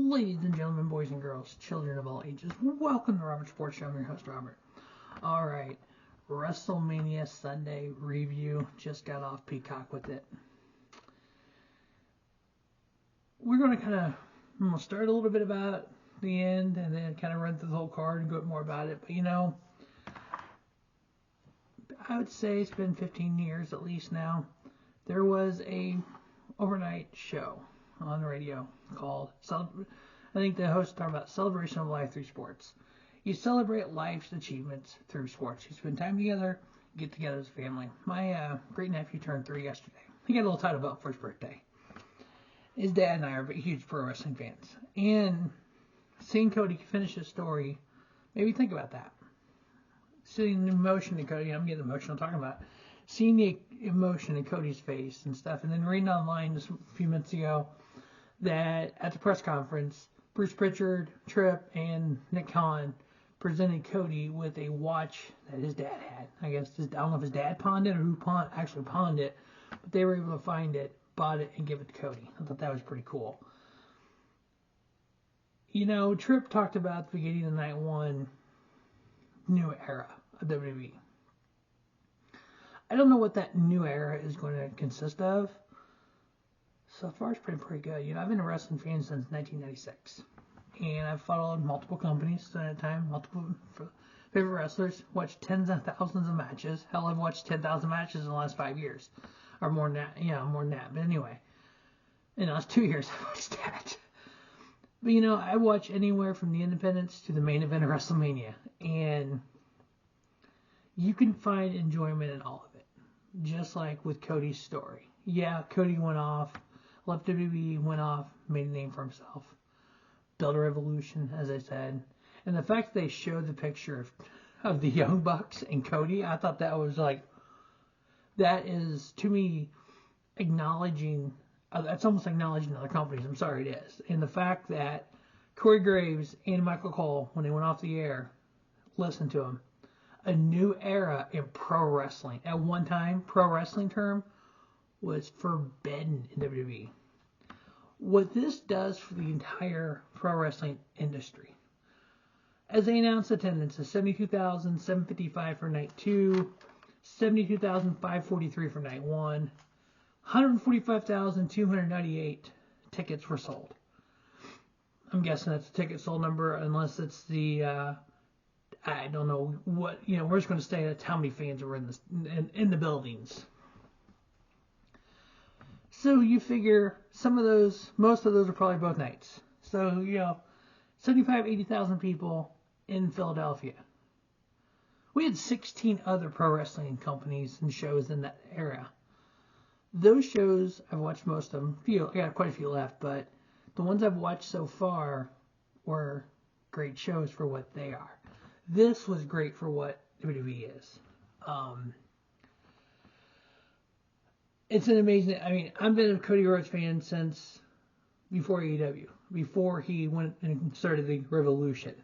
Ladies and gentlemen, boys and girls, children of all ages, welcome to Robert Sports Show. I'm your host, Robert. Alright, WrestleMania Sunday review. Just got off Peacock with it. We're going to start a little bit about the end and then kind of run through the whole card and go more about it. But I would say it's been 15 years at least now. There was a overnight show on the radio called, I think the host talked about Celebration of Life Through Sports. You celebrate life's achievements through sports. You spend time together, get together as a family. My great nephew turned 3 yesterday. He got a little title belt for his birthday. His dad and I are huge pro wrestling fans. And seeing Cody finish his story made me think about that. Seeing the emotion in Cody, I'm getting emotional talking about it. Seeing the emotion in Cody's face and stuff. And then reading online just a few minutes ago that at the press conference, Bruce Pritchard, Tripp, and Nick Khan presented Cody with a watch that his dad had. I guess, I don't know if his dad pawned it or who actually pawned it, but they were able to find it, bought it, and give it to Cody. I thought that was pretty cool. Tripp talked about the beginning of night one, new era of WWE. I don't know what that new era is going to consist of. So far, it's been pretty good. I've been a wrestling fan since 1996. And I've followed multiple companies at a time, multiple favorite wrestlers, watched tens of thousands of matches. Hell, I've watched 10,000 matches in the last 5 years. Or more than that. More than that. But anyway, in the last 2 years, I've watched that. But, I watch anywhere from the independents to the main event of WrestleMania. And you can find enjoyment in all of it. Just like with Cody's story. Yeah, Cody went off. Left WWE, went off, made a name for himself. Built a revolution, as I said. And the fact that they showed the picture of the Young Bucks and Cody, I thought that was that is, to me, acknowledging, that's almost acknowledging other companies. I'm sorry, it is. And the fact that Corey Graves and Michael Cole, when they went off the air, listened to him. A new era in pro wrestling. At one time, pro wrestling term was forbidden in WWE. What this does for the entire pro wrestling industry. As they announced attendance is 72,755 for night 2, 72,543 for night 1, 145,298 tickets were sold. I'm guessing that's the ticket sold number unless it's the, I don't know what, we're just going to say that's how many fans were in the buildings. So you figure most of those are probably both nights. So, 75, 80,000 people in Philadelphia. We had 16 other pro wrestling companies and shows in that era. Those shows, I've watched most of them. I got quite a few left, but the ones I've watched so far were great shows for what they are. This was great for what WWE is. It's an amazing. I've been a Cody Rhodes fan since before AEW, before he went and started the Revolution.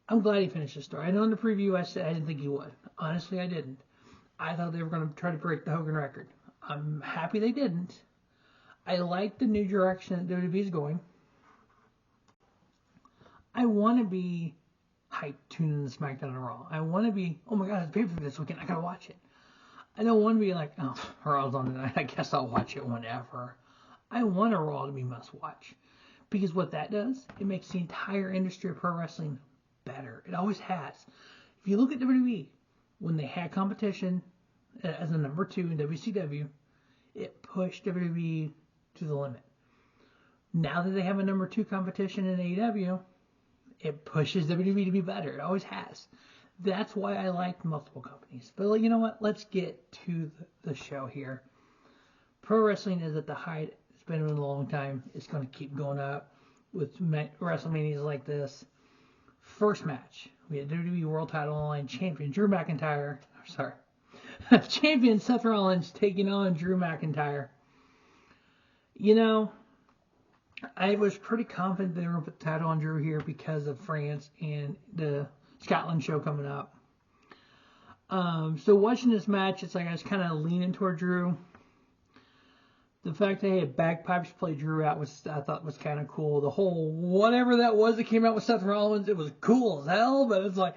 I'm glad he finished the story. I know in the preview I said I didn't think he would. Honestly, I didn't. I thought they were going to try to break the Hogan record. I'm happy they didn't. I like the new direction that WWE is going. I want to be hyped tuning in SmackDown and Raw. I want to be, oh my God, it's pay-per-view this weekend. I got to watch it. I don't want to be like, oh, Raw's on tonight. I guess I'll watch it whenever. I want a Raw to be must-watch. Because what that does, it makes the entire industry of pro wrestling better. It always has. If you look at WWE, when they had competition as a number 2 in WCW, it pushed WWE to the limit. Now that they have a number 2 competition in AEW, it pushes WWE to be better. It always has. That's why I like multiple companies. But you know what? Let's get to the show here. Pro wrestling is at the height. It's been a long time. It's going to keep going up with WrestleManias like this. First match. We had WWE World Title Online champion champion Seth Rollins taking on Drew McIntyre. I was pretty confident they were going to put the title on Drew here because of France and the Scotland show coming up. So watching this match, it's like I was kind of leaning toward Drew. The fact that they had bagpipes play Drew out I thought was kind of cool. The whole whatever that was that came out with Seth Rollins, it was cool as hell, but it's like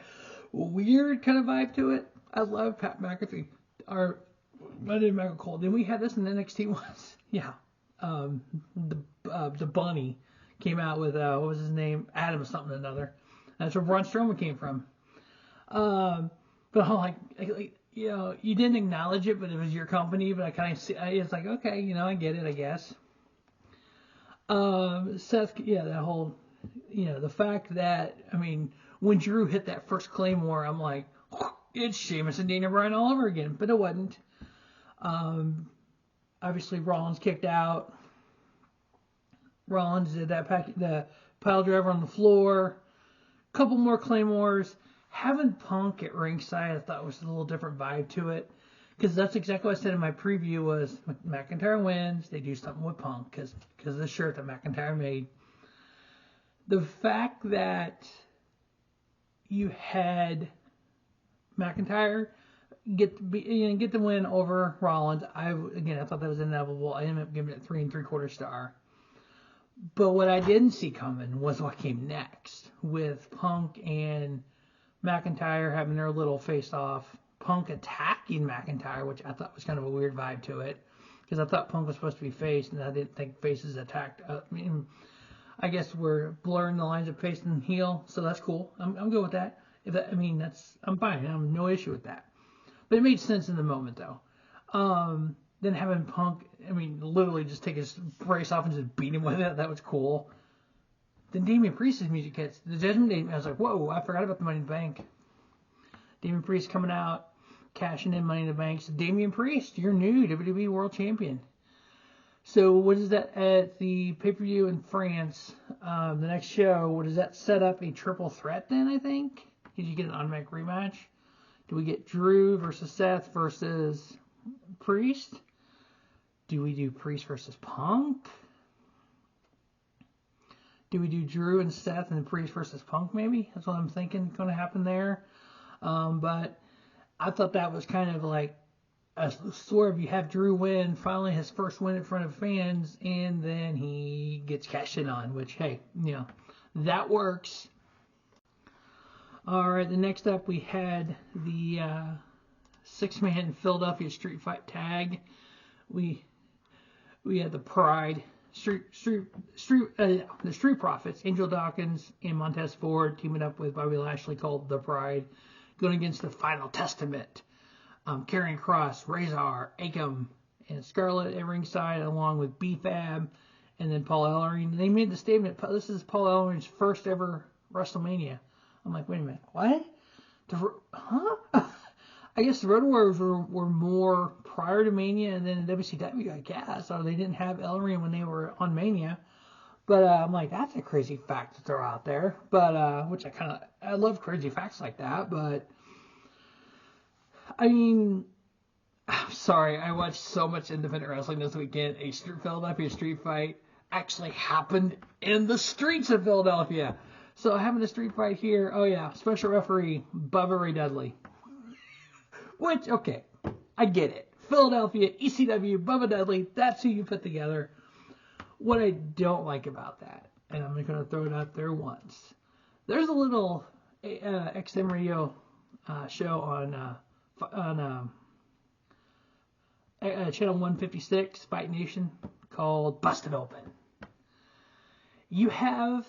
weird kind of vibe to it. I love Pat McAfee. Monday Michael Cole. Then we had this in NXT once. Yeah. The bunny came out with what was his name? Adam something or another. That's where Braun Strowman came from. But I'm like, you know, you didn't acknowledge it, but it was your company. But I kind of see, it's like, okay, you know, I get it, I guess. Seth, yeah, that whole, you know, the fact that, I mean, when Drew hit that first Claymore, I'm like, it's Sheamus and Daniel Bryan all over again, but it wasn't. Obviously, Rollins kicked out. Rollins did the pile driver on the floor. Couple more Claymores. Having Punk at ringside, I thought was a little different vibe to it. Because that's exactly what I said in my preview was McIntyre wins, they do something with Punk because of the shirt that McIntyre made. The fact that you had McIntyre get the win over Rollins, I thought that was inevitable. I ended up giving it 3 3/4 star. But what I didn't see coming was what came next with Punk and McIntyre having their little face-off. Punk attacking McIntyre, which I thought was kind of a weird vibe to it, because I thought Punk was supposed to be face, and I didn't think faces attacked. I mean, I guess we're blurring the lines of face and heel, so that's cool. I'm good with that. I'm fine. I have no issue with that. But it made sense in the moment, though. Then having Punk, literally just take his brace off and just beat him with it. That was cool. Then Damian Priest's music hits. The Judgment Day, I was like, whoa, I forgot about the Money in the Bank. Damian Priest coming out, cashing in Money in the Bank. So Damian Priest, your new WWE World Champion. So what is that at the pay-per-view in France? The next show, what does that set up? A triple threat then, I think? Did you get an automatic rematch? Do we get Drew versus Seth versus Priest? Do we do Priest versus Punk? Do we do Drew and Seth and Priest versus Punk maybe? That's what I'm thinking going to happen there. But I thought that was kind of like a swerve. You have Drew win, finally his first win in front of fans, and then he gets cashed in on, which, hey, that works. All right, the next up we had the 6-man Philadelphia Street Fight tag. We had the Pride, the Street Profits, Angelo Dawkins and Montez Ford teaming up with Bobby Lashley called the Pride, going against the Final Testament. Karrion, Kross, Rezar, Akam, and Scarlett at ringside, along with B-Fab and then Paul Ellering. They made the statement, this is Paul Ellering's first ever WrestleMania. I'm like, wait a minute, what? I guess the Road Warriors were more prior to Mania and then WCW, I guess. Or they didn't have Ellering when they were on Mania. But I'm like, that's a crazy fact to throw out there. But, I love crazy facts like that. But, I'm sorry, I watched so much independent wrestling this weekend. A Philadelphia street fight actually happened in the streets of Philadelphia. So having a street fight here, oh yeah, special referee, Bubba Ray Dudley. Which, okay, I get it. Philadelphia, ECW, Bubba Dudley, that's who you put together. What I don't like about that, and I'm going to throw it out there once, there's a little XM radio show on channel 156, Fight Nation, called Busted Open. You have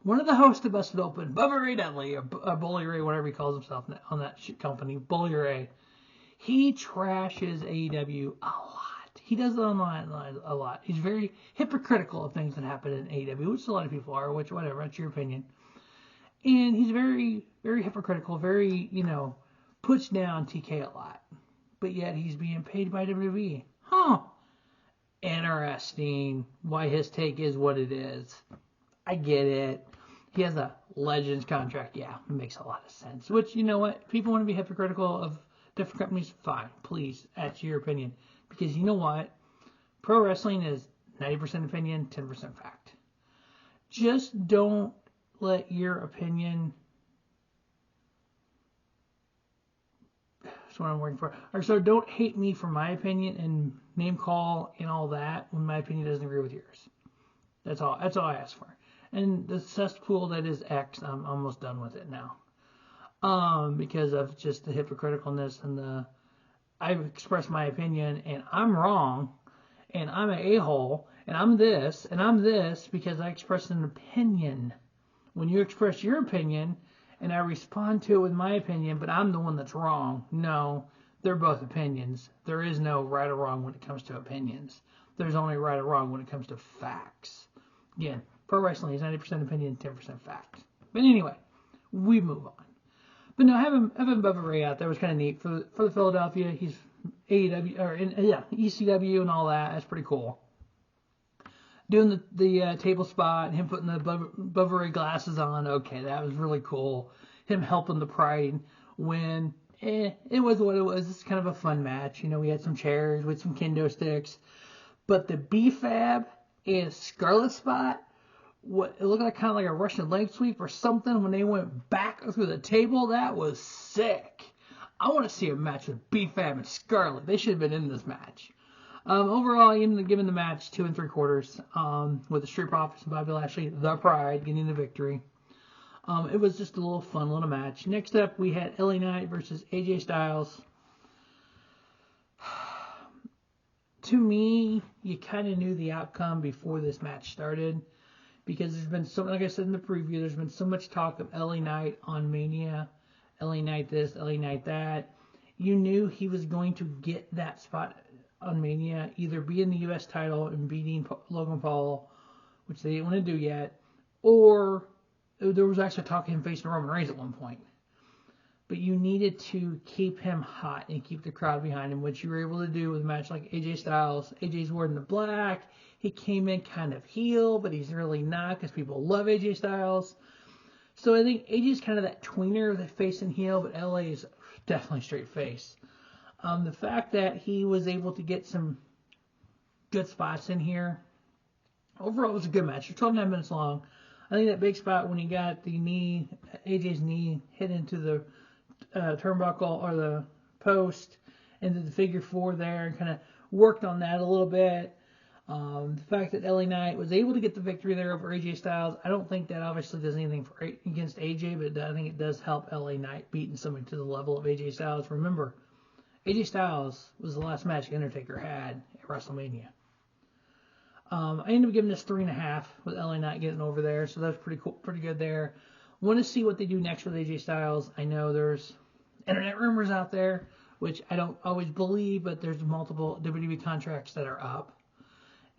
one of the hosts of Busted Open, Bubba Ray Dudley, or Bully Ray, whatever he calls himself on that company, Bully Ray. He trashes AEW a lot. He does it online a lot. He's very hypocritical of things that happen in AEW, which a lot of people are, which, whatever, that's your opinion. And he's very, very hypocritical, very, puts down TK a lot. But yet he's being paid by WWE. Interesting why his take is what it is. I get it. He has a Legends contract. Yeah, it makes a lot of sense. Which, you know what? People want to be hypocritical of different companies. Fine. Please. That's your opinion. Because you know what? Pro wrestling is 90% opinion, 10% fact. Just don't let your opinion what I'm working for. Or so don't hate me for my opinion and name call and all that when my opinion doesn't agree with yours. That's all I ask for. And the cesspool that is X, I'm almost done with it now. Because of just the hypocriticalness and I've expressed my opinion and I'm wrong and I'm an a-hole and I'm this because I expressed an opinion. When you express your opinion and I respond to it with my opinion, but I'm the one that's wrong. No, they're both opinions. There is no right or wrong when it comes to opinions. There's only right or wrong when it comes to facts. Again, pro wrestling is 90% opinion, 10% fact. But anyway, we move on. But no, having Bubba Ray out there was kind of neat for the Philadelphia. He's AEW or ECW and all that. That's pretty cool. Doing the table spot and him putting the Bubba Ray glasses on. Okay, that was really cool. Him helping the Pride win. It was what it was. It's kind of a fun match. We had some chairs with some kendo sticks. But the B-Fab and Scarlett spot, it looked like kind of like a Russian leg sweep or something when they went back through the table. That was sick. I want to see a match with B-Fab and Scarlett. They should have been in this match. Overall, I ended up giving the match 2 3/4 with the Street Profits and Bobby Lashley, the Pride, getting the victory. It was just a little fun little match. Next up, we had LA Knight versus AJ Styles. To me, you kind of knew the outcome before this match started because there's been so, like I said in the preview, there's been so much talk of LA Knight on Mania, LA Knight this, LA Knight that. You knew he was going to get that spot on Mania, either be in the U.S. title and beating Logan Paul, which they didn't want to do yet, or there was actually talk of him facing Roman Reigns at one point. But you needed to keep him hot and keep the crowd behind him, which you were able to do with a match like AJ Styles. AJ's wearing the black. He came in kind of heel, but he's really not because people love AJ Styles. So I think AJ's kind of that tweener, that face and heel, but LA is definitely straight face. The fact that he was able to get some good spots in here, overall it was a good match. It was 12.5 minutes long. I think that big spot when he got the knee, AJ's knee, hit into the turnbuckle or the post, and did the figure 4 there and kind of worked on that a little bit. The fact that LA Knight was able to get the victory there over AJ Styles, I don't think that obviously does anything against AJ, but I think it does help LA Knight beating somebody to the level of AJ Styles. Remember, AJ Styles was the last match Undertaker had at WrestleMania. I ended up giving this 3.5 with LA Knight getting over there, so that's pretty cool, pretty good there. Want to see what they do next with AJ Styles. I know there's internet rumors out there, which I don't always believe, but there's multiple WWE contracts that are up,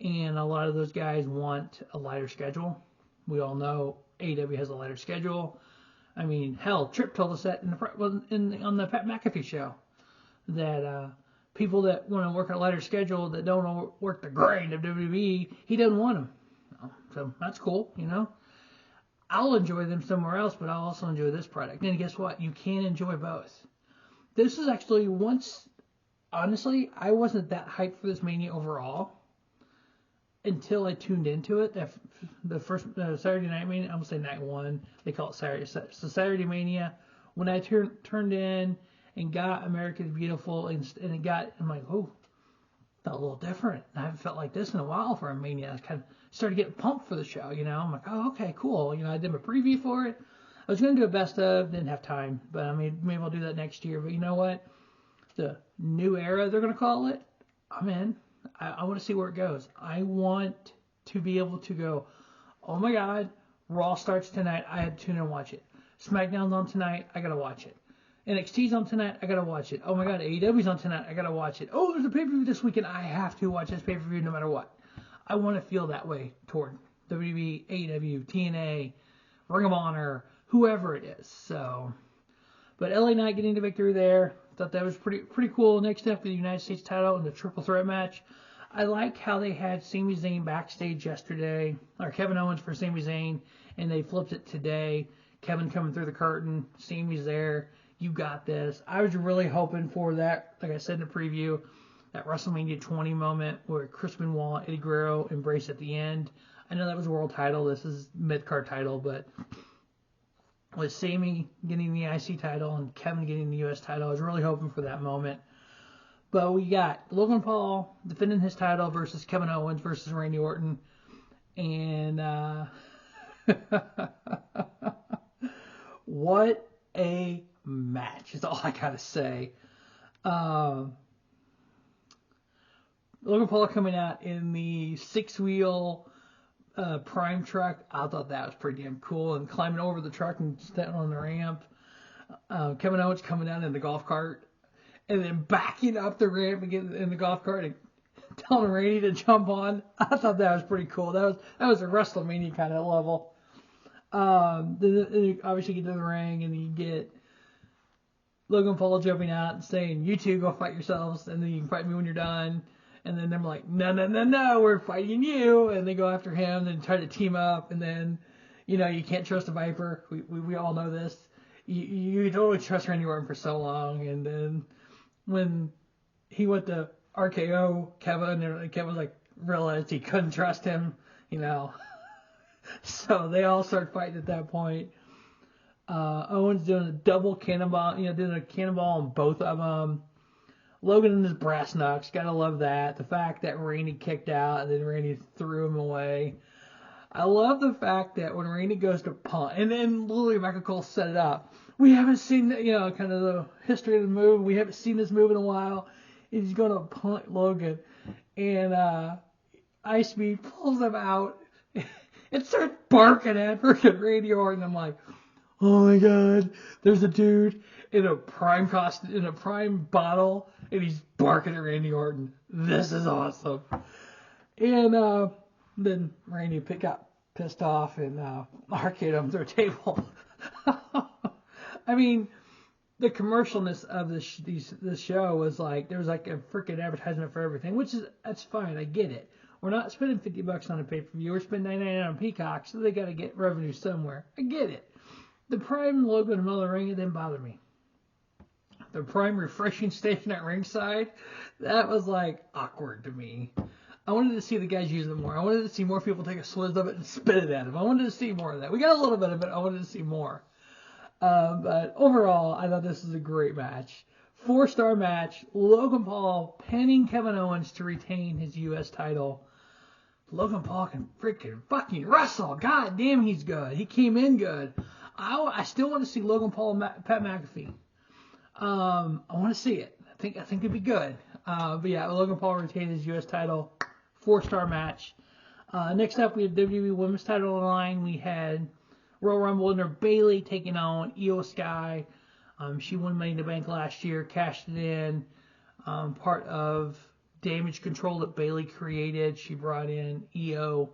and a lot of those guys want a lighter schedule. We all know AEW has a lighter schedule. I mean, hell, Tripp told us that on the Pat McAfee show, that people that want to work on a lighter schedule that don't want to work the grind of WWE, he doesn't want them. So that's cool, I'll enjoy them somewhere else, but I'll also enjoy this product. And guess what? You can enjoy both. This is actually honestly, I wasn't that hyped for this Mania overall until I tuned into it. The first Saturday Night Mania, I'm going to say night one. They call it Saturday. So Saturday Mania, when I turned in and got America's Beautiful, and I'm like, oh, felt a little different. I haven't felt like this in a while for a Mania. I kind of started getting pumped for the show, I'm like, oh, okay, cool. I did my preview for it. I was going to do a best of, didn't have time, but I mean, maybe I'll do that next year. But you know what? The new era, they're going to call it, I'm in. I want to see where it goes. I want to be able to go, oh my God, Raw starts tonight. I had to tune in and watch it. SmackDown's on tonight. I got to watch it. NXT's on tonight. I got to watch it. Oh my God, AEW's on tonight. I got to watch it. Oh, there's a pay-per-view this weekend. I have to watch this pay-per-view no matter what. I want to feel that way toward WWE, AEW, TNA, Ring of Honor, whoever it is. So, but LA Knight getting the victory there. Thought that was pretty cool. Next up, the United States title in the triple threat match. I like how they had Sami Zayn backstage yesterday, or Kevin Owens for Sami Zayn, and they flipped it today. Kevin coming through the curtain, Sami's there. You got this. I was really hoping for that, like I said in the preview, that WrestleMania 20 moment where Chris Benoit and Eddie Guerrero embrace at the end. I know that was a world title. This is mid-card title, but with Sami getting the IC title and Kevin getting the US title. I was really hoping for that moment. But we got Logan Paul defending his title versus Kevin Owens versus Randy Orton. And what a match is all I got to say. Logan Paul coming out in the 6-wheel Prime truck. I thought that was pretty damn cool. And climbing over the truck and standing on the ramp. Kevin Owens coming down in the golf cart. And then backing up the ramp and getting in the golf cart and telling Randy to jump on. I thought that was pretty cool. That was a WrestleMania kind of level. Then you obviously get to the ring and you get Logan Paul jumping out and saying, "You two go fight yourselves, and then you can fight me when you're done." And then they're like, "No, we're fighting you." And they go after him and try to team up. And then, you can't trust a Viper. We all know this. You don't only trust Randy Orton for so long. And then when he went to RKO Kevin, and Kevin realized he couldn't trust him, So they all start fighting at that point. Owens doing a double cannonball, doing a cannonball on both of them. Logan and his brass knucks, gotta love that. The fact that Randy kicked out and then Randy threw him away. I love the fact that when Randy goes to punt, and then literally Michael Cole set it up. We haven't seen, kind of the history of the move. We haven't seen this move in a while. And he's going to punt Logan. And IShowSpeed pulls him out and starts barking at freaking Randy Orton. I'm like, oh my God, there's a dude in a prime costume, in a prime bottle, and he's barking at Randy Orton. This is awesome. And then Randy got pissed off and arcade him through a table. I mean, the commercialness of this show was there was a freaking advertisement for everything, that's fine. I get it. We're not spending $50 on a pay-per-view. We're spending $99 on Peacock, so they got to get revenue somewhere. I get it. The Prime logo in the middle of the ring, it didn't bother me. The Prime refreshing station at ringside, that was awkward to me. I wanted to see the guys use it more. I wanted to see more people take a swizz of it and spit it at him. I wanted to see more of that. We got a little bit of it. I wanted to see more. But overall, I thought this was a great match. 4-star match. Logan Paul pinning Kevin Owens to retain his U.S. title. Logan Paul can freaking fucking wrestle. God damn, he's good. He came in good. I still want to see Logan Paul and Pat McAfee. I want to see it. I think it'd be good. But yeah, Logan Paul retained his U.S. title. 4-star match. Next up, we have WWE Women's title on the line. We had Royal Rumble winner Bayley taking on IYO SKY. She won Money in the Bank last year, cashed it in. Part of Damage Control that Bayley created. She brought in IYO.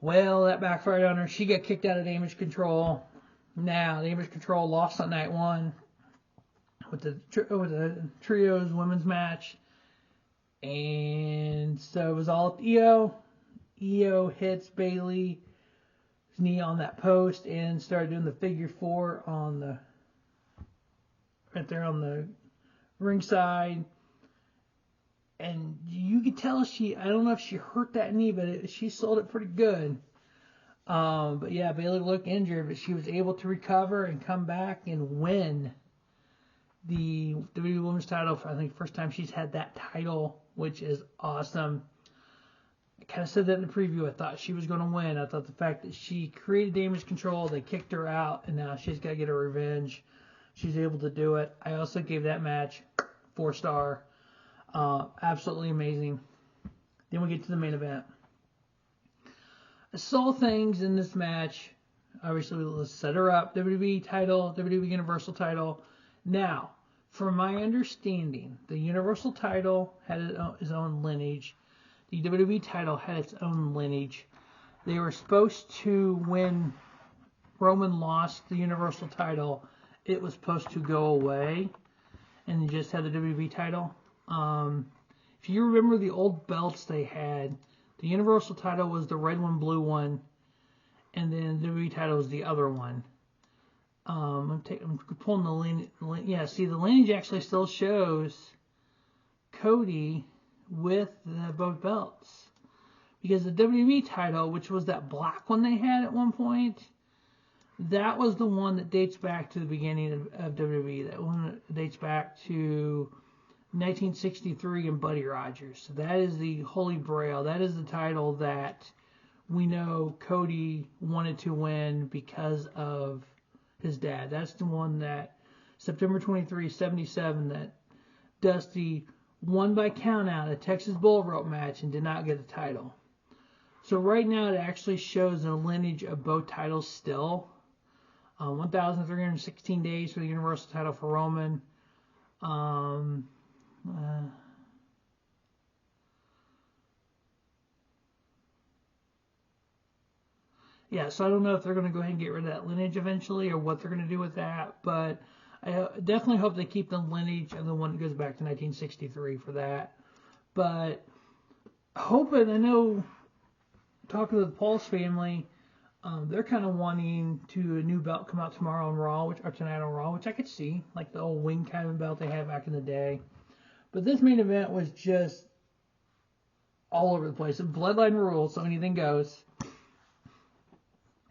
Well, that backfired on her. She got kicked out of Damage Control. Now, Damage Control lost on night 1 with the Trios women's match. And so it was all up to IYO. IYO hits Bayley's knee on that post and started doing the figure 4 right there on the ringside. And you could tell I don't know if she hurt that knee, but she sold it pretty good. But yeah, Bayley looked injured, but she was able to recover and come back and win the WWE Women's title. I think first time she's had that title, which is awesome. I kind of said that in the preview. I thought she was going to win. I thought the fact that she created Damage Control, they kicked her out, and now she's got to get her revenge. She's able to do it. I also gave that match 4-star. Absolutely amazing. Then we get to the main event. I saw things in this match. Obviously, let's set her up. WWE title, WWE Universal title. Now, from my understanding, the Universal title had its own lineage. The WWE title had its own lineage. They were supposed to, when Roman lost the Universal title, it was supposed to go away, and they just had the WWE title. If you remember the old belts they had, the Universal title was the red one, blue one, and then the WWE title was the other one. I'm pulling the lineage. Yeah, see, the lineage actually still shows Cody with both belts. Because the WWE title, which was that black one they had at one point, That was the one that dates back to the beginning of WWE. That one dates back to 1963 and Buddy Rogers. So that is the Holy Grail. That is the title that we know Cody wanted to win because of his dad. That's the one that September 23, 77, that Dusty won by countout a Texas Bull Rope match and did not get the title. So right now it actually shows a lineage of both titles still. 1,316 days for the Universal title for Roman. Yeah, so I don't know if they're going to go ahead and get rid of that lineage eventually or what they're going to do with that, but I definitely hope they keep the lineage of the one that goes back to 1963 for that. But hoping, I know, talking to the Pulse family, they're kind of wanting a new belt come out tomorrow on Raw, or tonight on Raw, which I could see, like the old wing kind of belt they had back in the day. But this main event was just all over the place. Bloodline rules, so anything goes.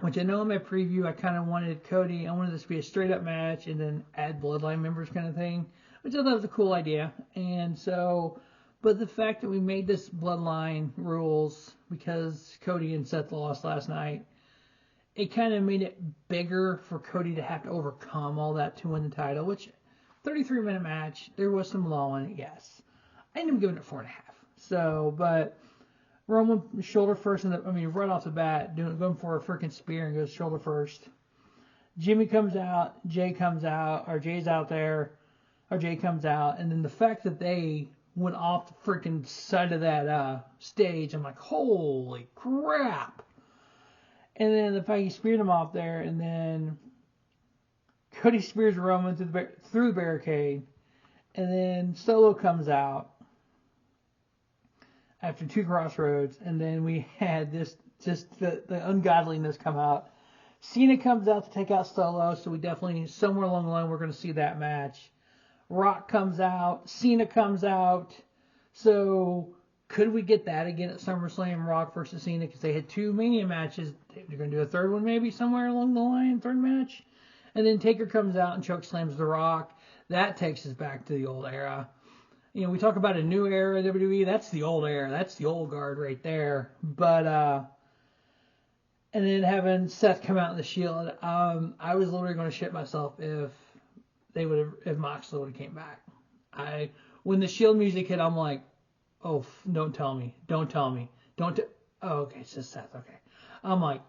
Which I know in my preview I kind of wanted Cody, I wanted this to be a straight up match and then add Bloodline members kind of thing, which I thought was a cool idea. And so, but the fact that we made this Bloodline rules because Cody and Seth lost last night, it kind of made it bigger for Cody to have to overcome all that to win the title, which 33-minute match, there was some lull in it, yes. I ended up giving it 4.5. So, but Roman shoulder first, right off the bat, going for a freaking spear and goes shoulder first. Jimmy comes out, Jay comes out, or Jay's out there, or Jay comes out, and then the fact that they went off the freaking side of that stage, I'm like, holy crap. And then the fact he speared him off there, and then Cody spears Roman through the barricade, and then Solo comes out after 2 crossroads, and then we had this, just the ungodliness come out. Cena comes out to take out Solo, so we definitely, somewhere along the line, we're going to see that match. Rock comes out, Cena comes out, so could we get that again at SummerSlam, Rock versus Cena, because they had 2 Mania matches. They're going to do a third one maybe somewhere along the line, third match. And then Taker comes out and chokeslams The Rock. That takes us back to the old era. You know, we talk about a new era WWE. That's the old era. That's the old guard right there. But and then having Seth come out in the Shield. I was literally going to shit myself if Moxley would have came back. When the Shield music hit, I'm like, oh, don't tell me. Oh, okay, it's just Seth. Okay. I'm like,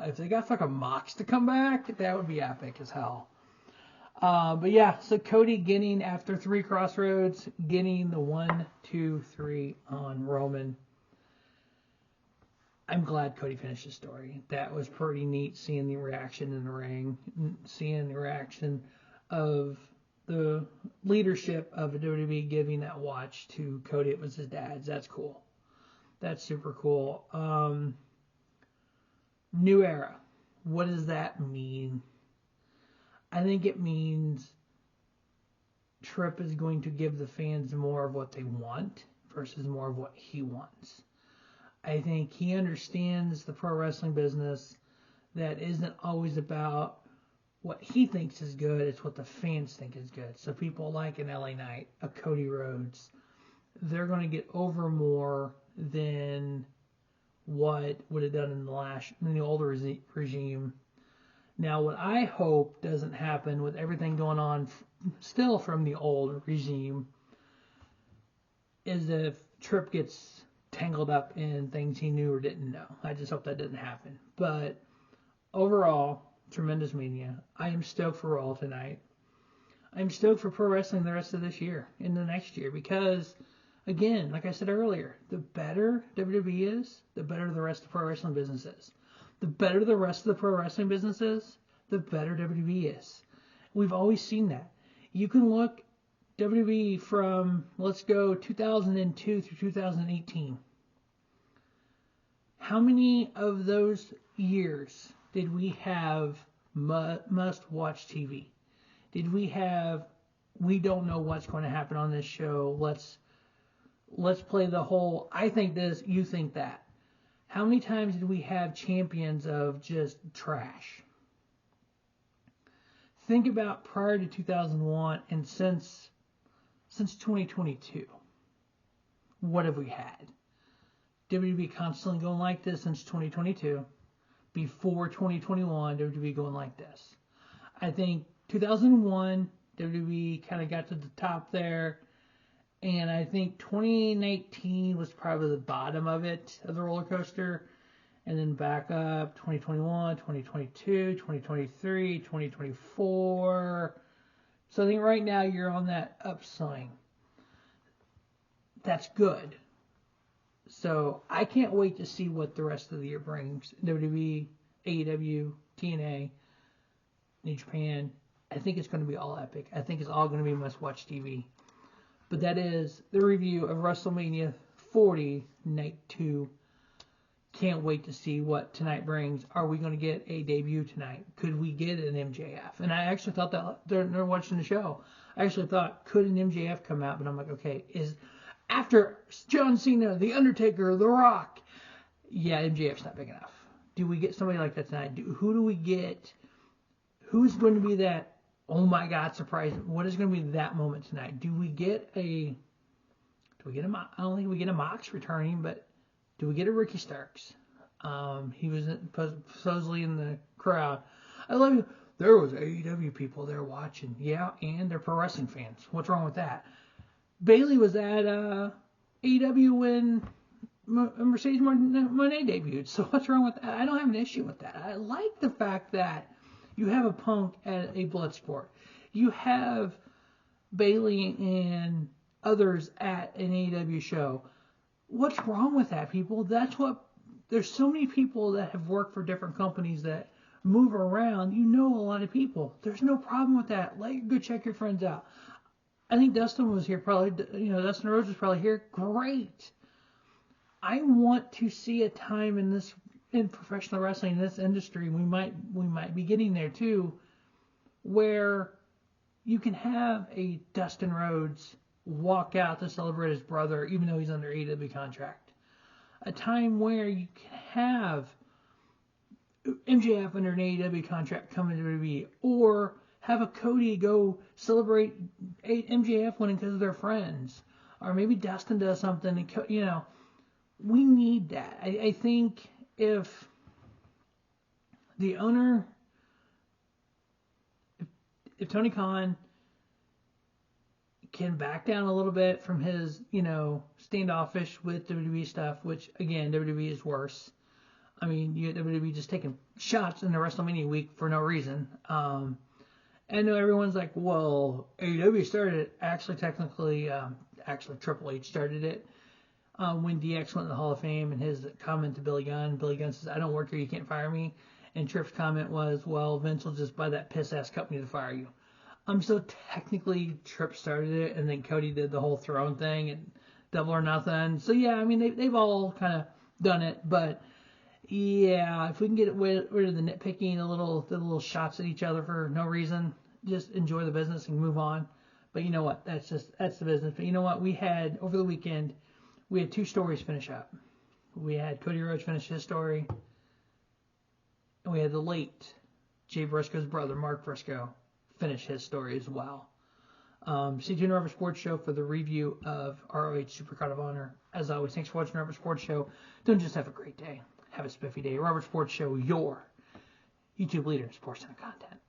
if they got fucking Mox to come back, that would be epic as hell. But yeah, so Cody getting, after 3 crossroads, getting the 1, 2, 3 on Roman. I'm glad Cody finished the story. That was pretty neat, seeing the reaction in the ring, seeing the reaction of the leadership of WWE giving that watch to Cody. It was his dad's. That's cool. That's super cool. New era. What does that mean? I think it means Tripp is going to give the fans more of what they want versus more of what he wants. I think he understands the pro wrestling business that isn't always about what he thinks is good, it's what the fans think is good. So people like an LA Knight, a Cody Rhodes, they're going to get over more than what would have done in the older regime. Now, what I hope doesn't happen with everything going on still from the old regime is if Tripp gets tangled up in things he knew or didn't know. I just hope that doesn't happen. But overall, tremendous Mania. I am stoked for Raw tonight. I'm stoked for pro wrestling the rest of this year and the next year because, again, like I said earlier, the better WWE is, the better the rest of the pro wrestling business is. The better the rest of the pro wrestling business is, the better WWE is. We've always seen that. You can look WWE from, let's go 2002 through 2018. How many of those years did we have must-watch TV? Did we have, we don't know what's going to happen on this show, let's play the whole, I think this, you think that. How many times did we have champions of just trash? think about prior to 2001 and since 2022, what have we had? WWE constantly going like this since 2022. Before 2021, WWE going like this. I think 2001, WWE kind of got to the top there. And I think 2019 was probably the bottom of it, of the roller coaster. And then back up 2021, 2022, 2023, 2024. So I think right now you're on that upswing. That's good. So I can't wait to see what the rest of the year brings. WWE, AEW, TNA, New Japan. I think it's going to be all epic. I think it's all going to be must-watch TV. But that is the review of WrestleMania 40, Night 2. Can't wait to see what tonight brings. Are we going to get a debut tonight? Could we get an MJF? And I actually thought that they're watching the show. I actually thought, could an MJF come out? But I'm like, okay, after John Cena, The Undertaker, The Rock, yeah, MJF's not big enough. Do we get somebody like that tonight? Who do we get? Who's going to be that, oh my God, surprise? What is going to be that moment tonight? I don't think we get a Mox returning, but do we get a Ricky Starks? He was supposedly in the crowd. I love you. There was AEW people there watching. Yeah, and they're pro wrestling fans. What's wrong with that? Bayley was at AEW when Mercedes Moné debuted. So what's wrong with that? I don't have an issue with that. I like the fact that you have a Punk at a Bloodsport. You have Bayley and others at an AEW show. What's wrong with that, people? There's so many people that have worked for different companies that move around. You know a lot of people. There's no problem with that. Go check your friends out. I think Dustin was here probably, Dustin Rhodes was probably here. Great. I want to see a time in professional wrestling, in this industry, we might be getting there too, where you can have a Dustin Rhodes walk out to celebrate his brother, even though he's under AEW contract. A time where you can have MJF under an AEW contract coming to WWE, or have a Cody go celebrate MJF winning because they're friends, or maybe Dustin does something. And, we need that. I think if the owner, if Tony Khan can back down a little bit from his, standoffish with WWE stuff, which again, WWE is worse. I mean, you get WWE just taking shots in the WrestleMania week for no reason. I know everyone's like, well, AEW started it. Actually, technically, Triple H started it. When DX went in the Hall of Fame, and his comment to Billy Gunn says, I don't work here, you can't fire me. And Tripp's comment was, well, Vince will just buy that piss-ass company to fire you. So technically, Tripp started it, and then Cody did the whole throne thing, and Double or Nothing. So yeah, I mean, they've all kind of done it, but yeah, if we can get rid of the nitpicking, the little shots at each other for no reason, just enjoy the business and move on. But you know what? That's the business. But you know what? Over the weekend, we had two stories finish up. We had Cody Rhodes finish his story, and we had the late Jay Briscoe's brother, Mark Briscoe, finish his story as well. Stay tuned to Rubber Sports Show for the review of ROH Supercard of Honor. As always, thanks for watching Rubber Sports Show. Don't just have a great day. Have a spiffy day. Rubber Sports Show, your YouTube leader in sports center content.